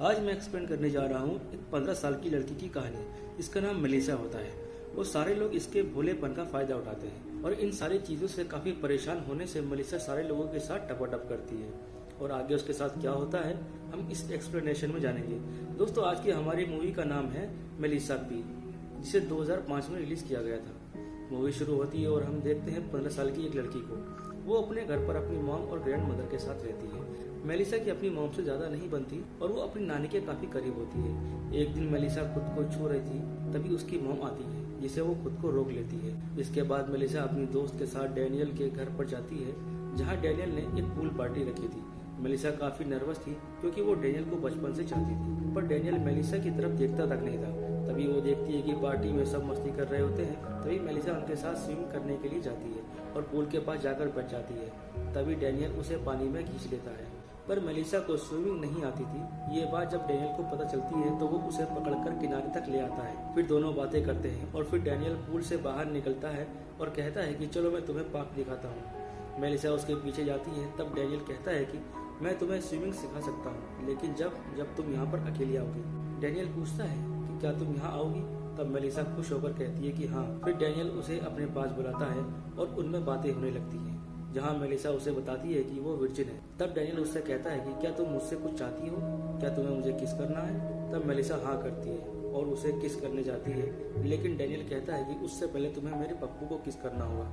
आज मैं एक्सप्लेन करने जा रहा हूँ एक 15 साल की लड़की की कहानी। इसका नाम मेलिसा होता है। वो सारे लोग इसके भोलेपन का फायदा उठाते हैं और इन सारी चीजों से काफी परेशान होने से मेलिसा सारे लोगों के साथ टपाटप करती है। और आगे उसके साथ क्या होता है हम इस एक्सप्लेनेशन में जानेंगे। दोस्तों, आज की हमारी मूवी का नाम है मेलिसा पी, जिसे 2005 में रिलीज किया गया था। मूवी शुरू होती है और हम देखते हैं 15 साल की एक लड़की को। वो अपने घर पर अपनी मॉम और ग्रैंड मदर के साथ रहती है। मेलिसा की अपनी मॉम से ज्यादा नहीं बनती और वो अपनी नानी के काफी करीब होती है। एक दिन मेलिसा खुद को छू रही थी, तभी उसकी मॉम आती है जिसे वो खुद को रोक लेती है। इसके बाद मेलिसा अपनी दोस्त के साथ डैनियल के घर पर जाती है, जहाँ डैनियल ने एक पूल पार्टी रखी थी। मेलिसा काफी नर्वस थी क्योंकि वो डैनियल को बचपन से चाहती थी, पर डैनियल मेलिसा की तरफ देखता तक नहीं था। तभी वो देखती है कि पार्टी में सब मस्ती कर रहे होते हैं। तभी मेलिसा उनके साथ स्विम करने के लिए जाती है और पूल के पास जाकर बैठ जाती है। तभी डैनियल उसे पानी में खींच लेता है, पर मेलिसा को स्विमिंग नहीं आती थी। ये बात जब डैनियल को पता चलती है तो वो उसे पकड़कर किनारे तक ले आता है। फिर दोनों बातें करते हैं और फिर डैनियल पूल से बाहर निकलता है और कहता है कि चलो मैं तुम्हें पार्क दिखाता हूँ। मेलिसा उसके पीछे जाती है। तब डैनियल कहता है कि मैं तुम्हें स्विमिंग सिखा सकता हूँ, लेकिन जब तुम यहाँ पर अकेली आओगी। डैनियल पूछता है कि क्या तुम यहाँ आओगी? तब मेलिसा खुश होकर कहती है कि हाँ। फिर डैनियल उसे अपने पास बुलाता है और उनमें बातें होने लगती हैं, जहाँ मेलिसा उसे बताती है कि वो वर्जिन है। तब डैनियल उससे कहता है कि क्या तुम मुझसे कुछ चाहती हो? क्या तुम्हें मुझे किस करना है? तब मेलिसा हाँ करती है और उसे किस करने जाती है, लेकिन डैनियल कहता है कि उससे पहले तुम्हें मेरे पप्पू को किस करना होगा।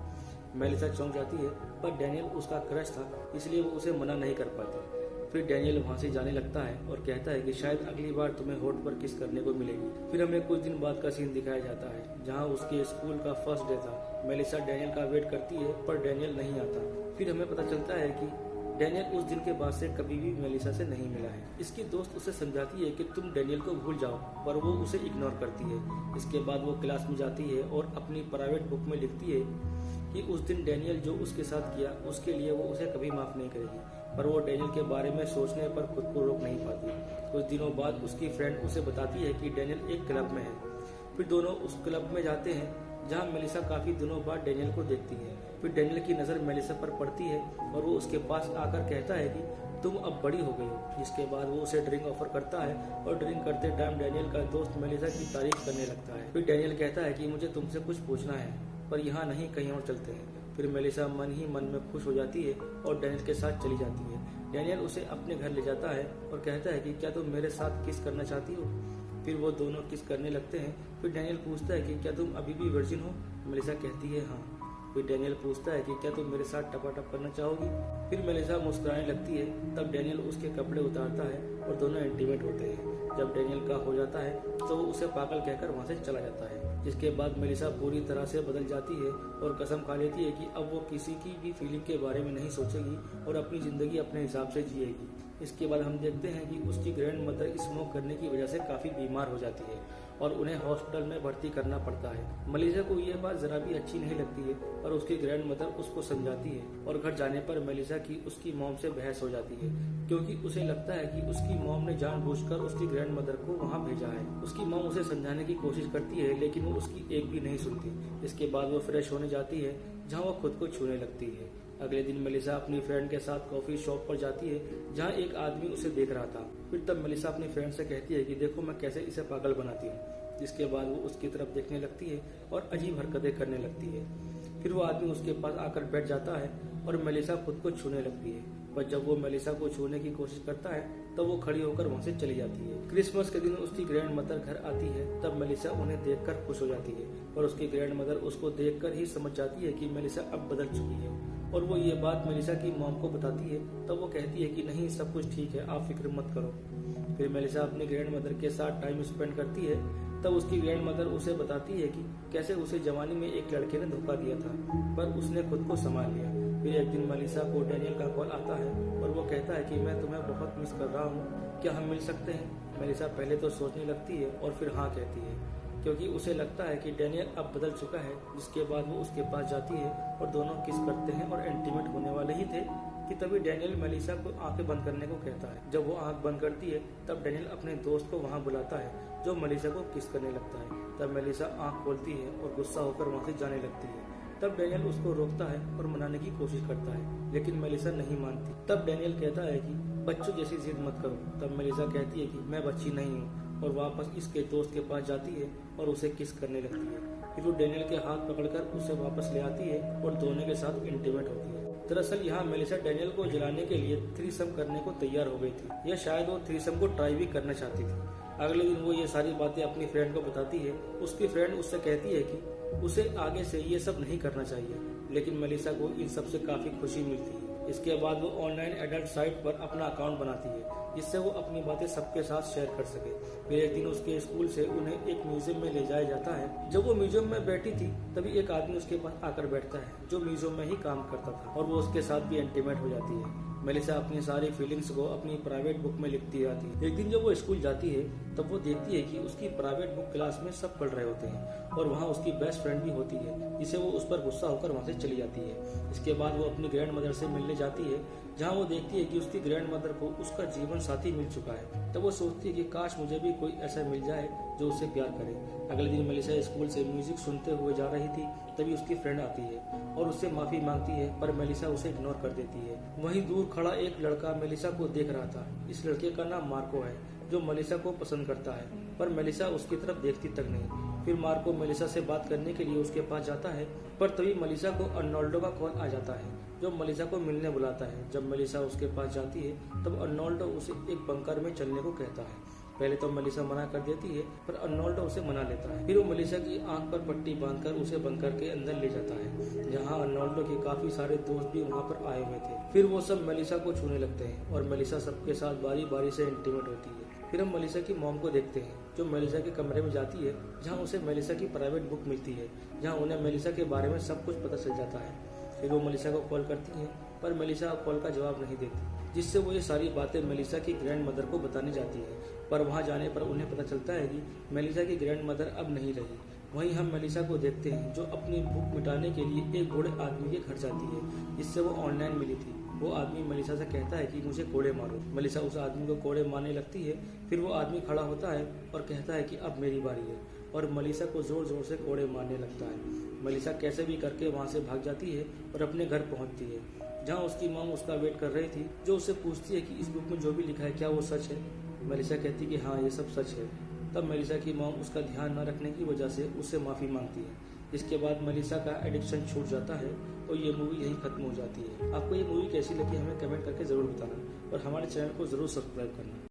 मेलिसा चौंक जाती है, पर डैनियल उसका क्रश था, इसलिए वो उसे मना नहीं कर पाती। फिर डैनियल वहाँ से जाने लगता है और कहता है कि शायद अगली बार तुम्हें होठ पर किस करने को मिलेगी। फिर हमें कुछ दिन बाद का सीन दिखाया जाता है, जहाँ उसके स्कूल का फर्स्ट डे था। मेलिसा डैनियल का वेट करती है, पर डैनियल नहीं आता। फिर हमें पता चलता है कि डैनियल उस दिन के बाद से कभी भी मेलिसा से नहीं मिला है। इसकी दोस्त उसे समझाती है कि तुम डैनियल को भूल जाओ, पर वो उसे इग्नोर करती है। इसके बाद वो क्लास में जाती है और अपनी प्राइवेट बुक में लिखती है कि उस दिन डैनियल जो उसके साथ किया उसके लिए वो उसे कभी माफ नहीं करेगी। पर वो डैनियल के बारे में सोचने पर खुद को रोक नहीं पाती। कुछ दिनों बाद उसकी फ्रेंड उसे बताती है कि डैनियल एक क्लब में है। फिर दोनों उस क्लब में जाते हैं, जहाँ मेलिसा काफी दिनों बाद डैनियल को देखती है। फिर डैनियल की नजर मेलिसा पर पड़ती है और वो उसके पास आकर कहता है कि तुम अब बड़ी हो गई हो। जिसके बाद वो उसे ड्रिंक ऑफर करता है और ड्रिंक करते टाइम डैनियल का दोस्त मेलिसा की तारीफ करने लगता है। फिर डैनियल कहता है कि मुझे तुमसे कुछ पूछना है, पर यहाँ नहीं कहीं और चलते हैं। फिर मेलिसा मन ही मन में खुश हो जाती है और डैनियल के साथ चली जाती है। डैनियल उसे अपने घर ले जाता है और कहता है कि क्या तुम मेरे साथ किस करना चाहती हो? फिर वो दोनों किस करने लगते हैं। फिर डैनियल पूछता है कि क्या तुम अभी भी वर्जिन हो? मेलिसा कहती है हाँ। फिर डैनियल पूछता है कि क्या तुम मेरे साथ टपाटप करना चाहोगी? फिर मेलिसा मुस्कुराने लगती है। तब डैनियल उसके कपड़े उतारता है और दोनों इंटीमेट होते हैं। जब डैनियल का हो जाता है तो वो उसे पागल कहकर वहाँ से चला जाता है। जिसके बाद मेलिसा पूरी तरह से बदल जाती है और कसम खा लेती है कि अब वो किसी की भी फीलिंग के बारे में नहीं सोचेगी और अपनी जिंदगी अपने हिसाब से जिएगी। इसके बाद हम देखते हैं कि उसकी ग्रैंड मदर स्मोक करने की वजह से काफी बीमार हो जाती है और उन्हें हॉस्पिटल में भर्ती करना पड़ता है। मेलिसा को यह बात जरा भी अच्छी नहीं लगती है, पर उसकी ग्रैंड मदर उसको समझाती है और घर जाने पर मेलिसा की उसकी मॉम से बहस हो जाती है, क्योंकि उसे लगता है कि उसकी मॉम ने जानबूझकर उसकी ग्रैंड मदर को वहाँ भेजा है। उसकी मॉम उसे समझाने की कोशिश करती है, लेकिन वो उसकी एक भी नहीं सुनती। इसके बाद वो फ्रेश होने जाती है, जहाँ वो खुद को छूने लगती है। अगले दिन मेलिसा अपनी फ्रेंड के साथ कॉफी शॉप पर जाती है, जहाँ एक आदमी उसे देख रहा था। फिर तब मेलिसा अपनी फ्रेंड से कहती है कि देखो मैं कैसे इसे पागल बनाती हूँ। जिसके बाद वो उसकी तरफ देखने लगती है और अजीब हरकतें करने लगती है। फिर वो आदमी उसके पास आकर बैठ जाता है और मेलिसा खुद को छूने लगती है। पर जब वो मेलिसा को छूने की कोशिश करता है तब वो खड़ी होकर वहाँ से चली जाती है। क्रिसमस के दिन उसकी ग्रैंड मदर घर आती है। तब मेलिसा उन्हें देखकर खुश हो जाती है और उसकी ग्रैंड मदर उसको देखकर ही समझ जाती है कि मेलिसा अब बदल चुकी है और वो ये बात मेलिसा की मॉम को बताती है। तब वो कहती है कि नहीं, सब कुछ ठीक है, आप फिक्र मत करो। फिर मेलिसा अपनी ग्रैंड मदर के साथ टाइम स्पेंड करती है। तब उसकी ग्रैंड मदर उसे बताती है कि कैसे उसे जवानी में एक लड़के ने धोखा दिया था, पर उसने खुद को संभाल लिया। फिर एक दिन मेलिसा को डैनियल का कॉल आता है और वो कहता है कि मैं तुम्हें बहुत मिस कर रहा हूँ, क्या हम मिल सकते हैं? मेलिसा पहले तो सोचने लगती है और फिर हाँ कहती है, क्योंकि उसे लगता है कि डैनियल अब बदल चुका है। जिसके बाद वो उसके पास जाती है और दोनों किस करते हैं और इंटीमेट होने वाले ही थे कि तभी डैनियल मेलिसा को आंखें बंद करने को कहता है। जब वो आंख बंद करती है तब डैनियल अपने दोस्त को वहाँ बुलाता है, जो मेलिसा को किस करने लगता है। तब मेलिसा आंख खोलती है और गुस्सा होकर वहाँ से जाने लगती है। तब डैनियल उसको रोकता है और मनाने की कोशिश करता है, लेकिन मेलिसा नहीं मानती। तब डैनियल कहता है कि बच्चों जैसी जिद मत करो। तब मेलिसा कहती है कि मैं बच्ची नहीं हूँ, और वापस इसके दोस्त के पास जाती है और उसे किस करने लगती है। फिर वो डेनियल के हाथ पकड़कर उसे वापस ले आती है और दोनों के साथ इंटीमेट होती है। दरअसल यहाँ मेलिसा डेनियल को जलाने के लिए थ्रीसम करने को तैयार हो गई थी, या शायद वो थ्रीसम को ट्राई भी करना चाहती थी। अगले दिन वो ये सारी बातें अपनी फ्रेंड को बताती है। उसकी फ्रेंड उससे कहती है कि उसे आगे से ये सब नहीं करना चाहिए, लेकिन मेलिसा को इन सब से काफी खुशी मिलती है। इसके बाद वो ऑनलाइन एडल्ट साइट पर अपना अकाउंट बनाती है, जिससे वो अपनी बातें सबके साथ शेयर कर सके। फिर एक दिन उसके स्कूल से उन्हें एक म्यूजियम में ले जाया जाता है। जब वो म्यूजियम में बैठी थी, तभी एक आदमी उसके पास आकर बैठता है, जो म्यूजियम में ही काम करता था, और वो उसके साथ भी इंटीमेट हो जाती है। मेलिसा अपनी सारी फीलिंग्स को अपनी प्राइवेट बुक में लिखती जाती है। एक दिन जब वो स्कूल जाती है, तब वो देखती है कि उसकी प्राइवेट बुक क्लास में सब पढ़ रहे होते हैं, और वहाँ उसकी बेस्ट फ्रेंड भी होती है, जिसे वो उस पर गुस्सा होकर वहाँ से चली जाती है। इसके बाद वो अपनी ग्रैंड मदर से मिलने जाती है, जहाँ वो देखती है कि उसकी ग्रैंड मदर को उसका जीवन साथी मिल चुका है। तब वो सोचती है कि काश मुझे भी कोई ऐसा मिल जाए जो उसे प्यार करे। अगले दिन मेलिसा स्कूल से म्यूजिक सुनते हुए जा रही थी, तभी उसकी फ्रेंड आती है और उससे माफी मांगती है, पर मेलिसा उसे इग्नोर कर देती है। वहीं दूर खड़ा एक लड़का मेलिसा को देख रहा था। इस लड़के का नाम मार्को है, जो मेलिसा को पसंद करता है, पर मेलिसा उसकी तरफ देखती तक नहीं। फिर मार्को मेलिसा से बात करने के लिए उसके पास जाता है, पर तभी मेलिसा को अर्नोल्डो का कॉल आ जाता है, जो मेलिसा को मिलने बुलाता है। जब मेलिसा उसके पास जाती है, तब अर्नोल्डो उसे एक बंकर में चलने को कहता है। पहले तो मेलिसा मना कर देती है, पर अर्नोल्डो उसे मना लेता है। फिर वो मेलिसा की आंख पर पट्टी बांधकर उसे बंकर के अंदर ले जाता है, जहाँ अर्नोल्डो के काफी सारे दोस्त भी वहाँ पर आए हुए थे। फिर वो सब मेलिसा को छूने लगते हैं, और मेलिसा सबके साथ बारी बारी से इंटीमेट होती है। फिर हम मेलिसा की मॉम को देखते हैं, जो मेलिसा के कमरे में जाती है, जहाँ उसे मेलिसा की प्राइवेट बुक मिलती है, जहाँ उन्हें मेलिसा के बारे में सब कुछ पता चल जाता है। फिर वो मेलिसा को कॉल करती हैं, पर मेलिसा कॉल का जवाब नहीं देती, जिससे वो ये सारी बातें मेलिसा की ग्रैंड मदर को बताने जाती है। पर वहाँ जाने पर उन्हें पता चलता है कि मेलिसा की ग्रैंड मदर अब नहीं रही। वहीं हम मेलिसा को देखते हैं, जो अपनी भूख मिटाने के लिए एक बूढ़े आदमी के घर जाती है, जिससे वो ऑनलाइन मिली थी। वो आदमी मेलिसा से कहता है कि मुझे कोड़े मारो। मेलिसा उस आदमी को कोड़े मारने लगती है। फिर वो आदमी खड़ा होता है और कहता है कि अब मेरी बारी है, और मेलिसा को जोर जोर से कोड़े मारने लगता है। मेलिसा कैसे भी करके वहाँ से भाग जाती है और अपने घर पहुँचती है, जहाँ उसकी मॉम उसका वेट कर रही थी, जो उससे पूछती है कि इस बुक में जो भी लिखा है क्या वो सच है। मेलिसा कहती है कि हाँ, ये सब सच है। तब मेलिसा की मॉम उसका ध्यान न रखने की वजह से उससे माफ़ी मांगती है। इसके बाद मेलिसा का एडिक्शन छूट जाता है और ये मूवी यहीं खत्म हो जाती है। आपको ये मूवी कैसी लगी हमें कमेंट करके ज़रूर बताना, और हमारे चैनल को ज़रूर सब्सक्राइब करना।